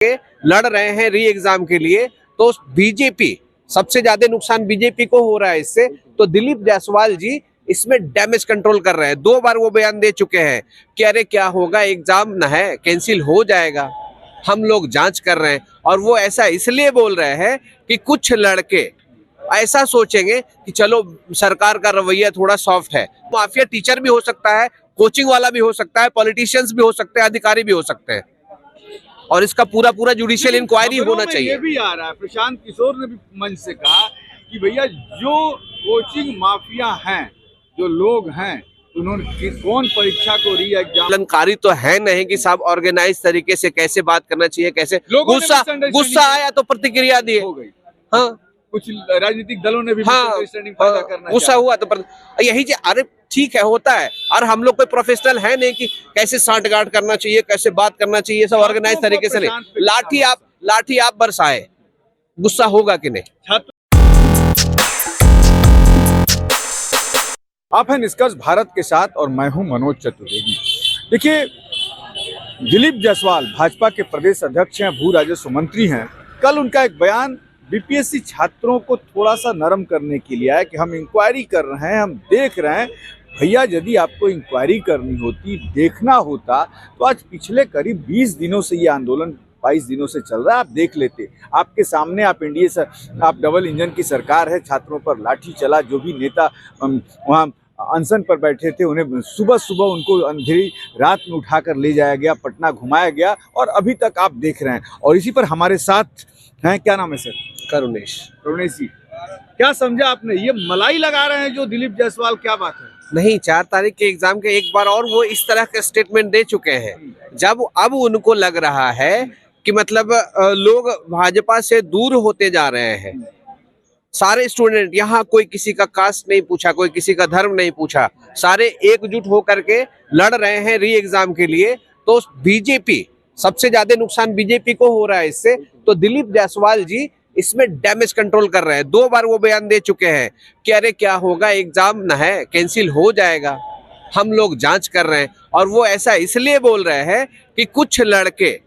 लड़ रहे हैं री एग्जाम के लिए, तो बीजेपी सबसे ज्यादा नुकसान बीजेपी को हो रहा है इससे। तो दिलीप जायसवाल जी इसमें डैमेज कंट्रोल कर रहे हैं। 2 बार वो बयान दे चुके हैं कि अरे क्या होगा, एग्जाम न है, कैंसिल हो जाएगा, हम लोग जांच कर रहे हैं। और वो ऐसा इसलिए बोल रहे हैं कि कुछ लड़के ऐसा सोचेंगे कि चलो सरकार का रवैया थोड़ा सॉफ्ट है। माफिया टीचर भी हो सकता है, कोचिंग वाला भी हो सकता है, पॉलिटिशियंस भी हो सकते हैं, अधिकारी भी हो सकते हैं, और इसका पूरा पूरा जुडिशियल इंक्वायरी होना चाहिए। ये भी आ रहा है, प्रशांत किशोर ने भी मंच से कहा कि भैया जो कोचिंग माफिया हैं, जो लोग हैं, उन्होंने कौन परीक्षा को री एग्जाम जानकारी तो है नहीं कि साहब ऑर्गेनाइज तरीके से कैसे बात करना चाहिए, कैसे गुस्सा आया तो प्रतिक्रिया दी। हाँ, कुछ राजनीतिक दलों ने भी गुस्सा हुआ तो यही अरे ठीक है, होता है। और हम लोग कोई प्रोफेशनल है नहीं कि कैसे सांठगांठ करना चाहिए, कैसे बात करना चाहिए, सब ऑर्गेनाइज तरीके से नहीं। लाठी आप बरसाए, गुस्सा होगा कि नहीं। आप हैं निष्कर्ष भारत के साथ और मैं हूं मनोज चतुर्वेदी। देखिए, दिलीप जायसवाल भाजपा के प्रदेश अध्यक्ष हैं, भू राजस्व मंत्री हैं। कल उनका एक बयान बीपीएससी छात्रों को थोड़ा सा नरम करने के लिए आया कि हम इंक्वायरी कर रहे हैं, हम देख रहे हैं। भैया, यदि आपको इंक्वायरी करनी होती, देखना होता, तो आज पिछले करीब 20 दिनों से ये आंदोलन 22 दिनों से चल रहा है, आप देख लेते। आपके सामने आप डबल इंजन की सरकार है, छात्रों पर लाठी चला। जो भी नेता वहाँ अनशन पर बैठे थे, उन्हें सुबह सुबह उनको अंधेरी रात में उठाकर ले जाया गया, पटना घुमाया गया, और अभी तक आप देख रहे हैं। और इसी पर हमारे साथ हैं, क्या नाम है सर? करुणेश जी, क्या समझा आपने? ये मलाई लगा रहे हैं जो दिलीप जायसवाल, क्या बात है? नहीं, 4 तारीख के एग्जाम के एक बार और वो इस तरह के स्टेटमेंट दे चुके हैं, जब अब उनको लग रहा है कि मतलब लोग भाजपा से दूर होते जा रहे हैं। सारे स्टूडेंट यहाँ, कोई किसी का कास्ट नहीं पूछा, कोई किसी का धर्म नहीं पूछा, सारे एकजुट होकर के लड़ रहे हैं री एग्जाम के लिए। तो बीजेपी सबसे ज्यादा नुकसान बीजेपी को हो रहा है इससे। तो दिलीप जायसवाल जी इसमें डैमेज कंट्रोल कर रहे हैं। 2 बार वो बयान दे चुके हैं कि अरे क्या होगा, एग्जाम न है, कैंसिल हो जाएगा, हम लोग जांच कर रहे हैं। और वो ऐसा इसलिए बोल रहे हैं कि कुछ लड़के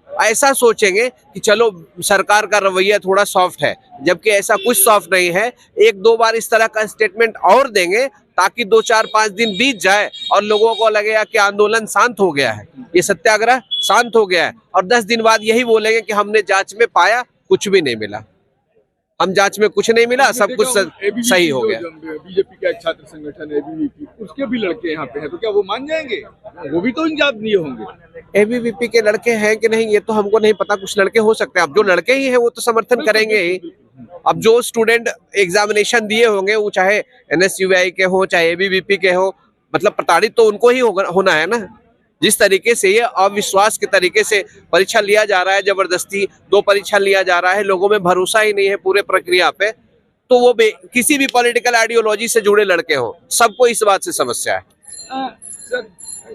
ऐसा सोचेंगे कि चलो सरकार का रवैया थोड़ा सॉफ्ट है, जबकि ऐसा कुछ सॉफ्ट नहीं है। 1-2 बार इस तरह का स्टेटमेंट और देंगे ताकि 2-4-5 दिन बीत जाए और लोगों को लगेगा कि आंदोलन शांत हो गया है, ये सत्याग्रह शांत हो गया है। और 10 दिन बाद यही बोलेंगे कि हमने जांच में पाया कुछ भी नहीं मिला, हम जांच में कुछ नहीं मिला, सब कुछ सही हो गया। बीजेपी का एक छात्र संगठन एबीवीपी, उसके भी लड़के यहाँ पे हैं, तो क्या वो मान जाएंगे? वो भी तो इंजाम दिए होंगे। एबीवीपी के लड़के हैं कि नहीं ये तो हमको नहीं पता, कुछ लड़के हो सकते हैं। अब जो लड़के ही हैं वो तो समर्थन करेंगे ही। अब जो स्टूडेंट एग्जामिनेशन दिए होंगे, वो चाहे एनएसयूआई के हो, चाहे एबीवीपी के हो, मतलब प्रताड़ित तो उनको ही होना है ना। जिस तरीके से ये अविश्वास के तरीके से परीक्षा लिया जा रहा है, जबरदस्ती 2 परीक्षा लिया जा रहा है, लोगों में भरोसा ही नहीं है पूरे प्रक्रिया पे। तो वो किसी भी पॉलिटिकल आइडियोलॉजी से जुड़े लड़के हों, सबको इस बात से समस्या है। सर,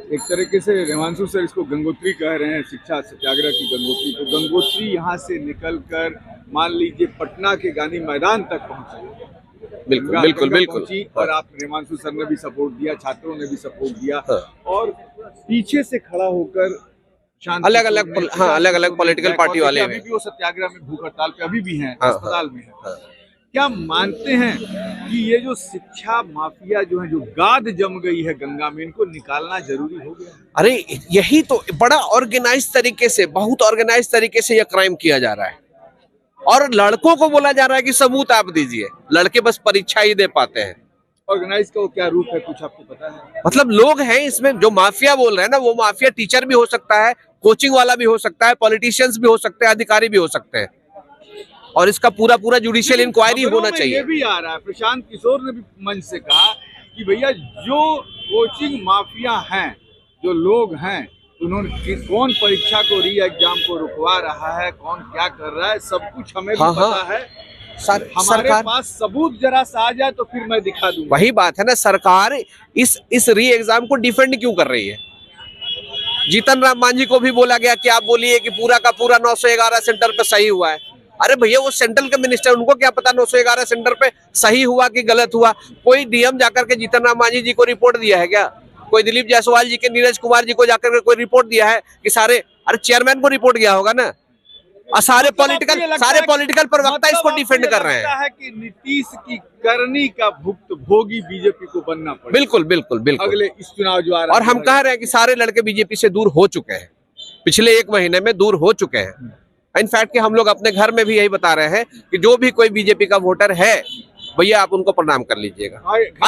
एक तरीके से हिमांशु सर इसको गंगोत्री कह रहे हैं, शिक्षा सत्याग्रह की गंगोत्री। तो गंगोत्री यहाँ से निकलकर मान लीजिए पटना के गांधी मैदान तक पहुंचे। बिल्कुल। और आप हिमांशु सर ने भी सपोर्ट दिया, छात्रों ने भी सपोर्ट दिया। हाँ। और पीछे से खड़ा होकर अलग अलग पॉलिटिकल पार्टी वाले अभी भी वो सत्याग्रह में, भूख हड़ताल पे अभी भी हैं, अस्पताल में हैं। क्या मानते हैं कि ये जो शिक्षा माफिया जो है, जो गाद जम गई है गंगा में, इनको निकालना जरूरी हो गया? अरे यही तो बड़ा ऑर्गेनाइज तरीके से, बहुत ऑर्गेनाइज तरीके से ये क्राइम किया जा रहा है। और लड़कों को बोला जा रहा है कि सबूत आप दीजिए, लड़के बस परीक्षा ही दे पाते हैं। ऑर्गेनाइज का वो क्या रूप है, कुछ आपको पता है? मतलब लोग हैं इसमें, जो माफिया बोल रहे हैं ना, वो माफिया टीचर भी हो सकता है, कोचिंग वाला भी हो सकता है, पॉलिटिशियंस भी हो सकते हैं, अधिकारी भी हो सकते हैं, और इसका पूरा पूरा जुडिशियल इंक्वायरी होना चाहिए। ये भी आ रहा है, प्रशांत किशोर ने भी मंच से कहा कि भैया जो कोचिंग माफिया हैं, जो लोग हैं, उन्होंने कौन परीक्षा को री एग्जाम को रुकवा रहा है, कौन क्या कर रहा है, सब कुछ हमें भी पता है। हमारे पास सबूत जरा सा आ जाए तो फिर मैं दिखा दूंगा। वही बात है ना, सरकार इस री एग्जाम को डिफेंड क्यों कर रही है? जीतन राम मांझी को भी बोला गया कि आप बोलिए कि पूरा का पूरा 911 सेंटर पे सही हुआ है। अरे भैया, वो सेंट्रल के मिनिस्टर, उनको क्या पता 911 सेंटर पे सही हुआ कि गलत हुआ? कोई डीएम जाकर के जीतन राम मांझी जी को रिपोर्ट दिया है क्या? कोई दिलीप जायसवाल जी के, नीरज कुमार जी को जाकर के कोई रिपोर्ट दिया है कि सारे? अरे चेयरमैन को रिपोर्ट गया होगा ना, और सारे मतलब आपको पॉलिटिकल ये लगता है प्रवक्ता मतलब इसको आपको डिफेंड ये कर रहे लगता हैं। है कि नीतीश की करनी का भुक्तभोगी बीजेपी को बनना पड़ेगा बिल्कुल बिल्कुल बिल्कुल। अगले इस चुनाव जो आ रहा और है हम कह रहे हैं कि सारे लड़के बीजेपी से दूर हो चुके हैं, पिछले 1 महीने में दूर हो चुके हैं। इनफैक्ट कि हम लोग अपने घर में भी यही बता रहे हैं कि जो भी कोई बीजेपी का वोटर है, भैया आप उनको प्रणाम कर लीजिएगा।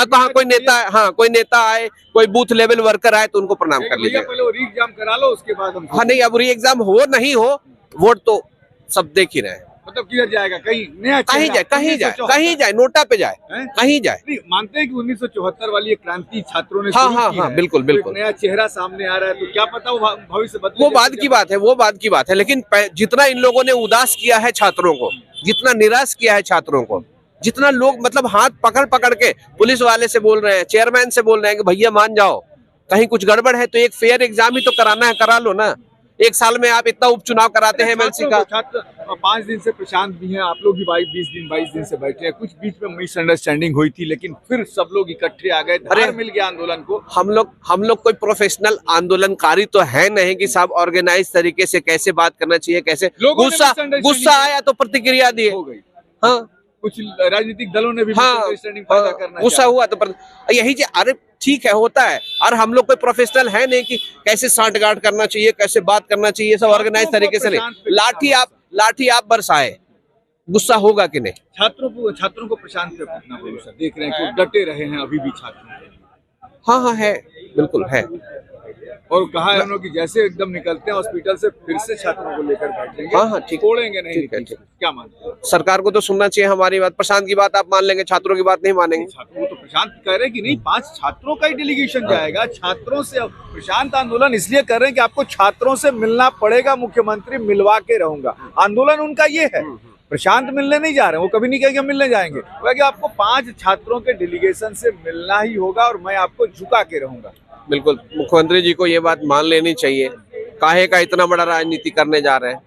कहाँ कोई नेता, हाँ कोई नेता आए, कोई बूथ लेवल वर्कर आए तो उनको प्रणाम कर भैया लीजिएगा। पहले वो री एग्जाम करा लो, उसके बाद हम हाँ नहीं, अब री एग्जाम हो नहीं हो, वोट तो सब देख ही रहे हैं। मतलब किधर जाएगा, कहीं नया कहीं जाए, कहीं जाए, कहीं जाए, नोटा पे जाए, हैं? कहीं जाए। नहीं, मानते हैं कि 1974 वाली एक क्रांति छात्रों ने हाँ, शुरू हाँ, की हाँ, है, बिल्कुल, तो बिल्कुल। एक नया चेहरा सामने आ रहा है, तो क्या पता वो भविष्य बदले। वो बात की बात है, वो बात की बात है, लेकिन जितना इन लोगों ने उदास किया है छात्रों को, जितना निराश किया है छात्रों को, जितना लोग मतलब हाथ पकड़ पकड़ के पुलिस वाले से बोल रहे हैं, चेयरमैन से बोल रहे हैं कि भैया मान जाओ, कहीं कुछ गड़बड़ है तो एक फेयर एग्जाम ही तो कराना है, करा लो ना। 1 साल में आप इतना उपचुनाव कराते हैं एमएलसी का। छात्र 5 दिन से प्रशांत भी हैं, आप लोग भी 22 दिन से बैठे हैं, कुछ बीच में मिसअंडरस्टैंडिंग हुई थी, लेकिन फिर सब लोग इकट्ठे आ गए, धार मिल गया आंदोलन को। हम लोग कोई प्रोफेशनल आंदोलनकारी तो है नहीं कि साहब ऑर्गेनाइज तरीके से कैसे बात करना चाहिए, कैसे गुस्सा आया तो प्रतिक्रिया दिए। हो गई। हाँ, कुछ राजनीतिक दलों ने भी हाँ, मिसअंडरस्टैंडिंग पैदा करना गुस्सा हुआ तो यही अरे ठीक है, होता है। और हम लोग कोई प्रोफेशनल है नहीं कि कैसे सांठगांठ करना चाहिए, कैसे बात करना चाहिए, सब ऑर्गेनाइज तरीके से नहीं। लाठी आप बरसाए, गुस्सा होगा कि नहीं। छात्रों को प्रशांत पे अपना भरोसा देख रहे हैं कि डटे रहे हैं अभी भी छात्र। हाँ हाँ है, बिल्कुल है। और कहा है उन्होंने कि जैसे एकदम निकलते हैं हॉस्पिटल से फिर से छात्रों को लेकर बैठेंगे। हाँ हाँ ठीक, छोड़ेंगे नहीं। ठीक है, ठीक। क्या मानते हैं? सरकार को तो सुनना चाहिए हमारी बात। प्रशांत की बात आप मान लेंगे, छात्रों की बात नहीं मानेंगे। छात्रों तो प्रशांत कह रहे हैं कि नहीं, 5 छात्रों का ही डेलीगेशन जाएगा छात्रों से। प्रशांत आंदोलन इसलिए कर रहे हैं कि आपको छात्रों से मिलना पड़ेगा, मुख्यमंत्री मिलवा के रहूंगा, आंदोलन उनका ये है। प्रशांत मिलने नहीं जा रहे, वो कभी नहीं कहेंगे हम मिलने जाएंगे, वो कि आपको 5 छात्रों के डेलीगेशन से मिलना ही होगा और मैं आपको झुका के रहूंगा। बिल्कुल, मुख्यमंत्री जी को ये बात मान लेनी चाहिए। काहे का इतना बड़ा राजनीति करने जा रहे हैं।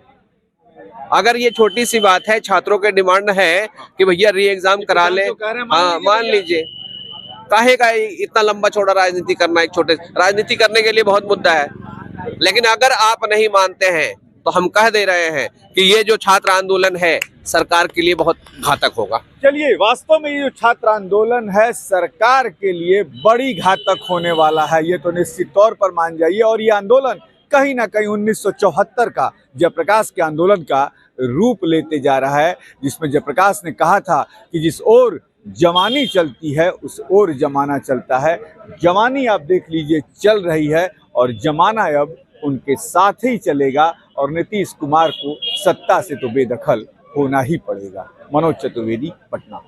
अगर ये छोटी सी बात है, छात्रों के डिमांड है कि भैया री एग्जाम करा ले, हाँ मान लीजिए। काहे का इतना लंबा चौड़ा राजनीति करना, एक छोटे राजनीति करने के लिए बहुत मुद्दा है, लेकिन अगर आप नहीं मानते हैं तो हम कह दे रहे हैं कि ये जो छात्र आंदोलन है सरकार के लिए बहुत घातक होगा। चलिए, वास्तव में ये जो छात्र आंदोलन है सरकार के लिए बड़ी घातक होने वाला है, ये तो निश्चित तौर पर मान जाइए। और ये आंदोलन कहीं ना कहीं 1974 का जयप्रकाश के आंदोलन का रूप लेते जा रहा है, जिसमें जयप्रकाश ने कहा था कि जिस ओर जवानी चलती है उस ओर जमाना चलता है। जवानी आप देख लीजिए चल रही है और जमाना अब उनके साथ ही चलेगा और नीतीश कुमार को सत्ता से तो बेदखल होना ही पड़ेगा। मनोज चतुर्वेदी, पटना।